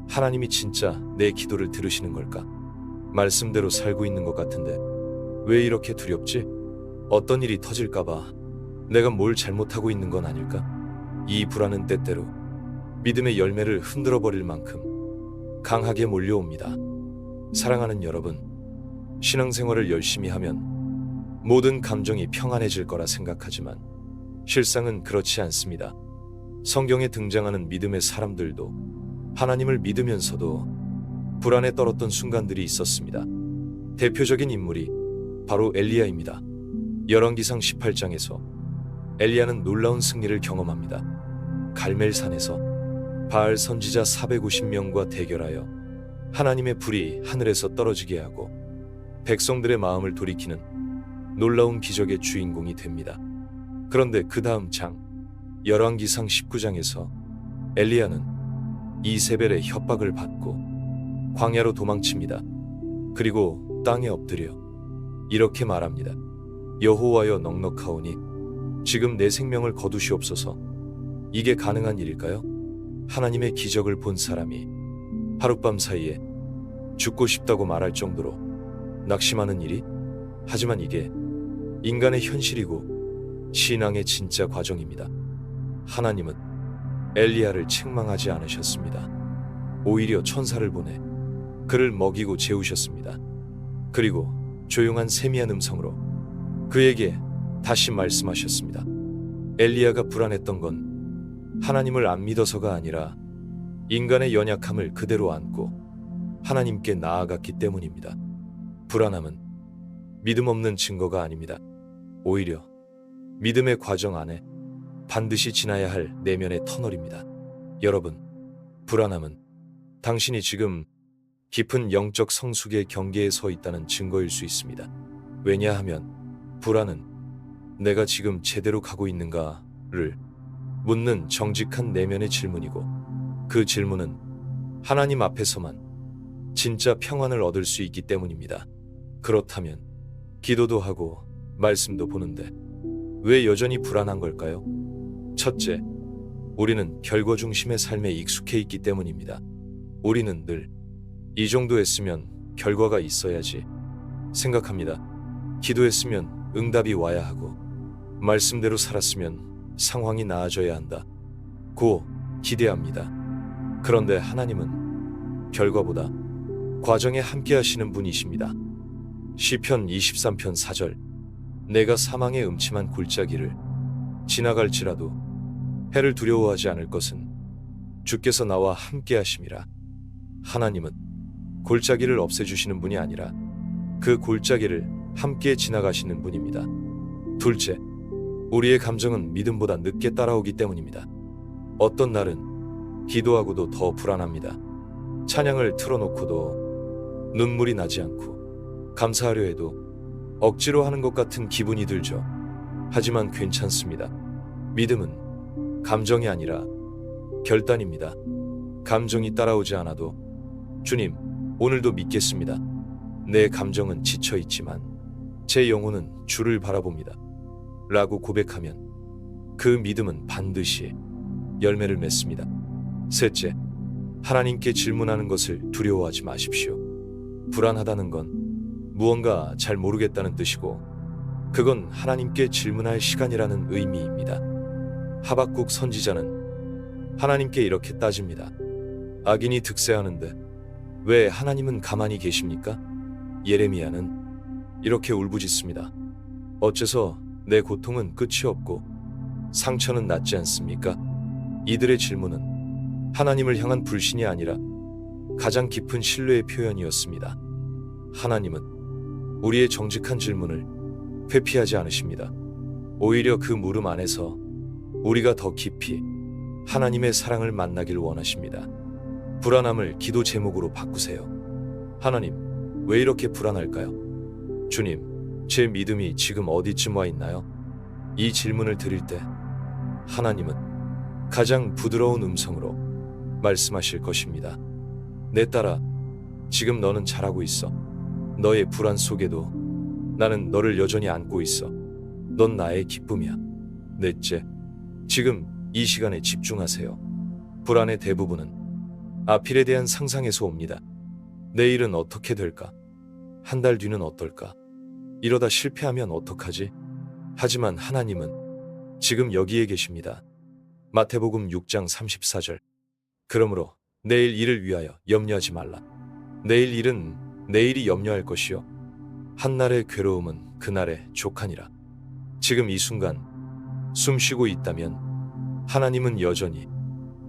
하나님이 진짜 내 기도를 들으시는 걸까? 말씀대로 살고 있는 것 같은데 왜 이렇게 두렵지? 어떤 일이 터질까봐 내가 뭘 잘못하고 있는 건 아닐까? 이 불안은 때때로 믿음의 열매를 흔들어 버릴 만큼 강하게 몰려옵니다. 사랑하는 여러분, 신앙생활을 열심히 하면 모든 감정이 평안해질 거라 생각하지만 실상은 그렇지 않습니다. 성경에 등장하는 믿음의 사람들도 하나님을 믿으면서도 불안에 떨었던 순간들이 있었습니다. 대표적인 인물이 바로 엘리야입니다. 열왕기상 18장에서 엘리야는 놀라운 승리를 경험합니다. 갈멜산에서 바알 선지자 450명과 대결하여 하나님의 불이 하늘에서 떨어지게 하고 백성들의 마음을 돌이키는 놀라운 기적의 주인공이 됩니다. 그런데 그 다음 장 열왕기상 19장에서 엘리야는 이세벨의 협박을 받고 광야로 도망칩니다. 그리고 땅에 엎드려 이렇게 말합니다. 여호와여 넉넉하오니 지금 내 생명을 거두시옵소서. 이게 가능한 일일까요? 하나님의 기적을 본 사람이 하룻밤 사이에 죽고 싶다고 말할 정도로 낙심하는 일이? 하지만 이게 인간의 현실이고 신앙의 진짜 과정입니다. 하나님은 엘리야를 책망하지 않으셨습니다. 오히려 천사를 보내 그를 먹이고 재우셨습니다. 그리고 조용한 세미한 음성으로 그에게 다시 말씀하셨습니다. 엘리야가 불안했던 건 하나님을 안 믿어서가 아니라 인간의 연약함을 그대로 안고 하나님께 나아갔기 때문입니다. 불안함은 믿음 없는 증거가 아닙니다. 오히려 믿음의 과정 안에 반드시 지나야 할 내면의 터널입니다. 여러분, 불안함은 당신이 지금 깊은 영적 성숙의 경계에 서 있다는 증거일 수 있습니다. 왜냐하면 불안은 내가 지금 제대로 가고 있는가를 묻는 정직한 내면의 질문이고 그 질문은 하나님 앞에서만 진짜 평안을 얻을 수 있기 때문입니다. 그렇다면 기도도 하고 말씀도 보는데 왜 여전히 불안한 걸까요? 첫째, 우리는 결과 중심의 삶에 익숙해 있기 때문입니다. 우리는 늘 이 정도 했으면 결과가 있어야지 생각합니다. 기도했으면 응답이 와야 하고 말씀대로 살았으면 상황이 나아져야 한다. 고 기대합니다. 그런데 하나님은 결과보다 과정에 함께 하시는 분이십니다. 시편 23편 4절 내가 사망의 음침한 골짜기를 지나갈지라도 해를 두려워하지 않을 것은 주께서 나와 함께 하심이라. 하나님은 골짜기를 없애주시는 분이 아니라 그 골짜기를 함께 지나가시는 분입니다. 둘째, 우리의 감정은 믿음보다 늦게 따라오기 때문입니다. 어떤 날은 기도하고도 더 불안합니다. 찬양을 틀어놓고도 눈물이 나지 않고 감사하려 해도 억지로 하는 것 같은 기분이 들죠. 하지만 괜찮습니다. 믿음은 감정이 아니라 결단입니다. 감정이 따라오지 않아도 주님, 오늘도 믿겠습니다. 내 감정은 지쳐있지만 제 영혼은 주를 바라봅니다. 라고 고백하면 그 믿음은 반드시 열매를 맺습니다. 셋째, 하나님께 질문하는 것을 두려워하지 마십시오. 불안하다는 건 무언가 잘 모르겠다는 뜻이고, 그건 하나님께 질문할 시간이라는 의미입니다. 하박국 선지자는 하나님께 이렇게 따집니다. 악인이 득세하는데 왜 하나님은 가만히 계십니까? 예레미야는 이렇게 울부짖습니다. 어째서 내 고통은 끝이 없고 상처는 낫지 않습니까? 이들의 질문은 하나님을 향한 불신이 아니라 가장 깊은 신뢰의 표현이었습니다. 하나님은 우리의 정직한 질문을 회피하지 않으십니다. 오히려 그 물음 안에서 우리가 더 깊이 하나님의 사랑을 만나길 원하십니다. 불안함을 기도 제목으로 바꾸세요. 하나님, 왜 이렇게 불안할까요? 주님, 제 믿음이 지금 어디쯤 와 있나요? 이 질문을 드릴 때 하나님은 가장 부드러운 음성으로 말씀하실 것입니다. 내 딸아, 지금 너는 잘하고 있어. 너의 불안 속에도 나는 너를 여전히 안고 있어. 넌 나의 기쁨이야. 넷째, 지금 이 시간에 집중하세요. 불안의 대부분은 앞일에 대한 상상에서 옵니다. 내일은 어떻게 될까? 한 달 뒤는 어떨까? 이러다 실패하면 어떡하지? 하지만 하나님은 지금 여기에 계십니다. 마태복음 6장 34절. 그러므로 내일 일을 위하여 염려하지 말라. 내일 일은 내일이 염려할 것이요 한날의 괴로움은 그날의 족하니라. 지금 이 순간 숨 쉬고 있다면 하나님은 여전히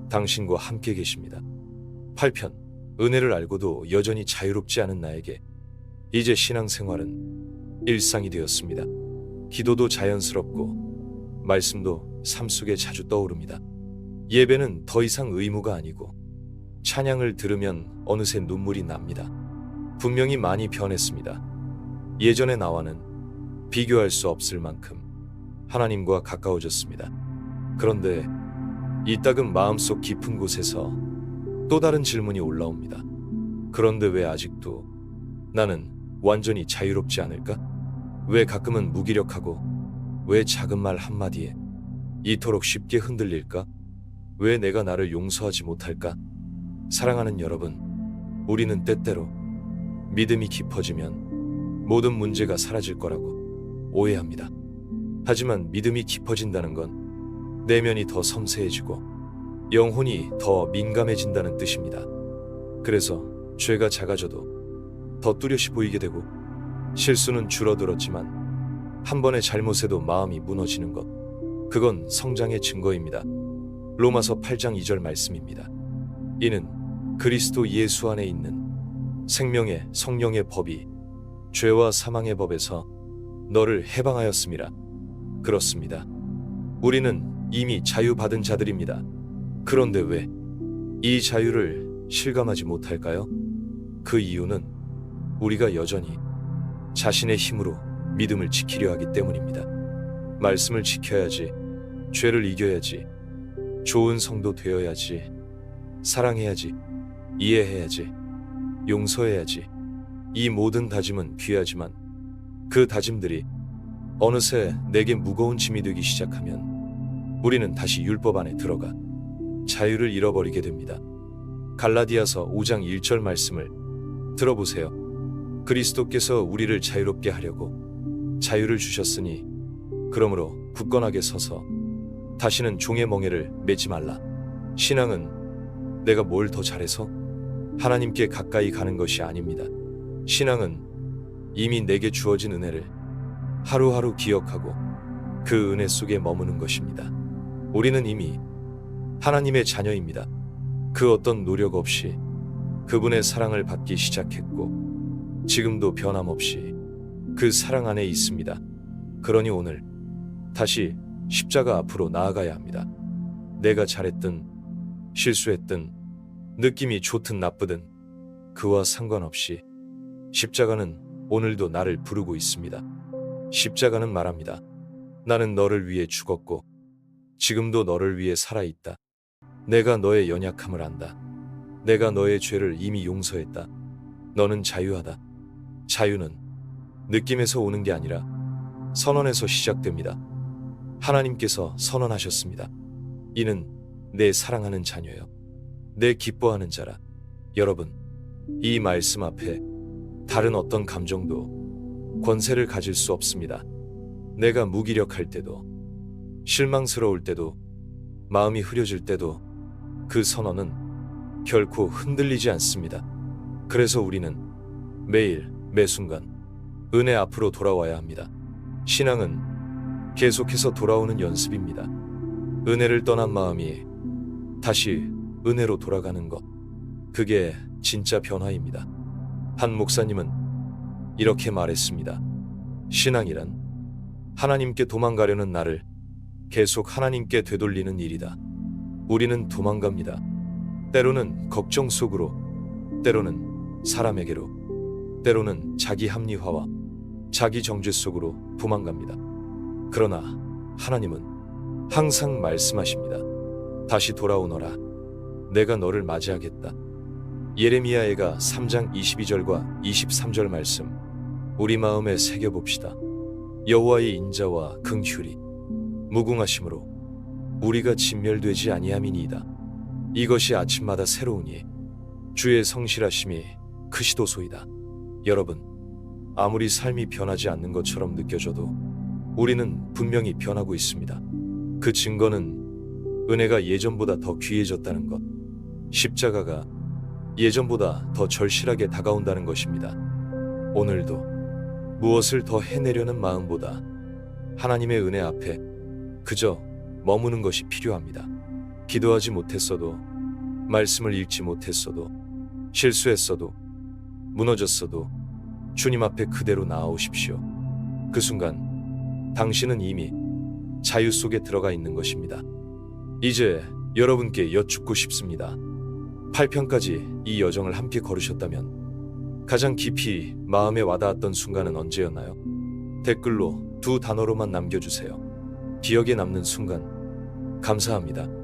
당신과 함께 계십니다. 8편. 은혜를 알고도 여전히 자유롭지 않은 나에게 이제 신앙생활은 일상이 되었습니다. 기도도 자연스럽고 말씀도 삶 속에 자주 떠오릅니다. 예배는 더 이상 의무가 아니고 찬양을 들으면 어느새 눈물이 납니다. 분명히 많이 변했습니다. 예전의 나와는 비교할 수 없을 만큼 하나님과 가까워졌습니다. 그런데 이따금 마음속 깊은 곳에서 또 다른 질문이 올라옵니다. 그런데 왜 아직도 나는 완전히 자유롭지 않을까? 왜 가끔은 무기력하고, 왜 작은 말 한마디에 이토록 쉽게 흔들릴까? 왜 내가 나를 용서하지 못할까? 사랑하는 여러분, 우리는 때때로 믿음이 깊어지면 모든 문제가 사라질 거라고 오해합니다. 하지만 믿음이 깊어진다는 건 내면이 더 섬세해지고 영혼이 더 민감해진다는 뜻입니다. 그래서 죄가 작아져도 더 뚜렷이 보이게 되고 실수는 줄어들었지만 한 번의 잘못에도 마음이 무너지는 것, 그건 성장의 증거입니다. 로마서 8장 2절 말씀입니다. 이는 그리스도 예수 안에 있는 생명의 성령의 법이 죄와 사망의 법에서 너를 해방하였음이라. 그렇습니다. 우리는 이미 자유받은 자들입니다. 그런데 왜 이 자유를 실감하지 못할까요? 그 이유는 우리가 여전히 자신의 힘으로 믿음을 지키려 하기 때문입니다. 말씀을 지켜야지, 죄를 이겨야지, 좋은 성도 되어야지, 사랑해야지, 이해해야지, 용서해야지. 이 모든 다짐은 귀하지만 그 다짐들이 어느새 내게 무거운 짐이 되기 시작하면 우리는 다시 율법 안에 들어가 자유를 잃어버리게 됩니다. 갈라디아서 5장 1절 말씀을 들어보세요. 그리스도께서 우리를 자유롭게 하려고 자유를 주셨으니 그러므로 굳건하게 서서 다시는 종의 멍에를 매지 말라. 신앙은 내가 뭘 더 잘해서 하나님께 가까이 가는 것이 아닙니다. 신앙은 이미 내게 주어진 은혜를 하루하루 기억하고 그 은혜 속에 머무는 것입니다. 우리는 이미 하나님의 자녀입니다. 그 어떤 노력 없이 그분의 사랑을 받기 시작했고 지금도 변함없이 그 사랑 안에 있습니다. 그러니 오늘 다시 십자가 앞으로 나아가야 합니다. 내가 잘했든 실수했든 느낌이 좋든 나쁘든 그와 상관없이 십자가는 오늘도 나를 부르고 있습니다. 십자가는 말합니다. 나는 너를 위해 죽었고 지금도 너를 위해 살아있다. 내가 너의 연약함을 안다. 내가 너의 죄를 이미 용서했다. 너는 자유하다. 자유는 느낌에서 오는 게 아니라 선언에서 시작됩니다. 하나님께서 선언하셨습니다. 이는 내 사랑하는 자녀요, 내 기뻐하는 자라. 여러분, 이 말씀 앞에 다른 어떤 감정도 권세를 가질 수 없습니다. 내가 무기력할 때도, 실망스러울 때도, 마음이 흐려질 때도 그 선언은 결코 흔들리지 않습니다. 그래서 우리는 매일 매 순간 은혜 앞으로 돌아와야 합니다. 신앙은 계속해서 돌아오는 연습입니다. 은혜를 떠난 마음이 다시 은혜로 돌아가는 것, 그게 진짜 변화입니다. 한 목사님은 이렇게 말했습니다. 신앙이란 하나님께 도망가려는 나를 계속 하나님께 되돌리는 일이다. 우리는 도망갑니다. 때로는 걱정 속으로, 때로는 사람에게로, 때로는 자기 합리화와 자기 정죄 속으로 도망갑니다. 그러나 하나님은 항상 말씀하십니다. 다시 돌아오너라. 내가 너를 맞이하겠다. 예레미야애가 3장 22절과 23절 말씀, 우리 마음에 새겨봅시다. 여호와의 인자와 긍휼이 무궁하심으로 우리가 진멸되지 아니함이니이다. 이것이 아침마다 새로우니 주의 성실하심이 크시도소이다. 여러분, 아무리 삶이 변하지 않는 것처럼 느껴져도 우리는 분명히 변하고 있습니다. 그 증거는 은혜가 예전보다 더 귀해졌다는 것, 십자가가 예전보다 더 절실하게 다가온다는 것입니다. 오늘도 무엇을 더 해내려는 마음보다 하나님의 은혜 앞에 그저 머무는 것이 필요합니다. 기도하지 못했어도, 말씀을 읽지 못했어도, 실수했어도, 무너졌어도 주님 앞에 그대로 나아오십시오. 그 순간 당신은 이미 자유 속에 들어가 있는 것입니다. 이제 여러분께 여쭙고 싶습니다. 8편까지 이 여정을 함께 걸으셨다면 가장 깊이 마음에 와닿았던 순간은 언제였나요? 댓글로 2 단어로만 남겨주세요. 기억에 남는 순간. 감사합니다.